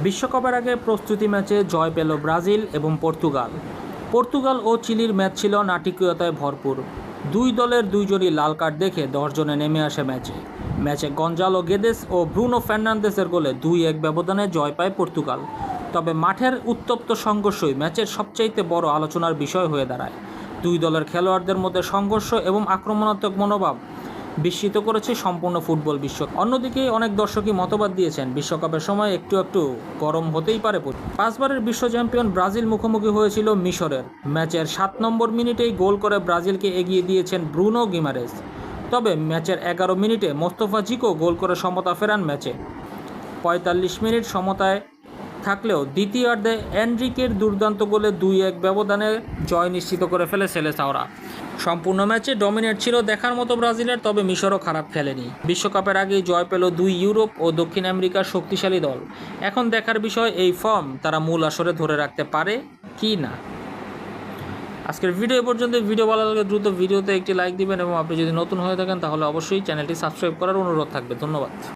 বিশ্বকাপের আগে প্রস্তুতি ম্যাচে জয় পেল ব্রাজিল এবং পর্তুগাল ও চিলির ম্যাচ ছিল নাটকীয়তায় ভরপুর। দুই দলের দুইজনই লাল কার্ড দেখে 10 জনে নেমে আসে ম্যাচে গঞ্জালো গেদেস ও ব্রুনো ফার্নান্দেসের গোলে 2-1 ব্যবধানে জয় পায় পর্তুগাল। তবে মাঠের উত্তপ্ত সংঘর্ষই ম্যাচের সবচাইতে বড় আলোচনার বিষয় হয়ে দাঁড়ায়। দুই দলের খেলোয়াড়দের মধ্যে সংঘর্ষ এবং আক্রমণাত্মক মনোভাব বিস্মিত করেছে সম্পূর্ণ ফুটবল বিশ্ব। অন্যদিকে অনেক দর্শকই মতবাদ দিয়েছেন বিশ্বকাপের সময় একটু গরম হতেই পারে। 5 বারের বিশ্ব চ্যাম্পিয়ন ব্রাজিল মুখোমুখি হয়েছিল মিশরের। ম্যাচের 7 নম্বর মিনিটেই গোল করে ব্রাজিলকে এগিয়ে দিয়েছেন ব্রুনো গিমারেজ। তবে ম্যাচের 11 মিনিটে মোস্তফা জিকো গোল করে সমতা ফেরান ম্যাচে। 45 মিনিট সমতায় থাকলেও দ্বিতীয়ার্ধে এনরিকের দুর্দান্ত গোলে 2-1 ব্যবধানে জয় নিশ্চিত করে ফেলে সেলেসাওরা। সম্পূর্ণ ম্যাচে ডমিনেট ছিল দেখার মতো ব্রাজিলের, তবে মিশরও খারাপ খেলেনি। বিশ্বকাপের আগেই জয় পেল 2 ইউরোপ ও দক্ষিণ আমেরিকার শক্তিশালী দল। এখন দেখার বিষয় এই ফর্ম তারা মূল আসরে ধরে রাখতে পারে কি না। আজকের ভিডিও পর্যন্ত। ভিডিও ভালো লাগলে দ্রুত ভিডিওতে একটি লাইক দিবেন এবং আপনি যদি নতুন হয়ে থাকেন তাহলে অবশ্যই চ্যানেলটি সাবস্ক্রাইব করার অনুরোধ থাকবে। ধন্যবাদ।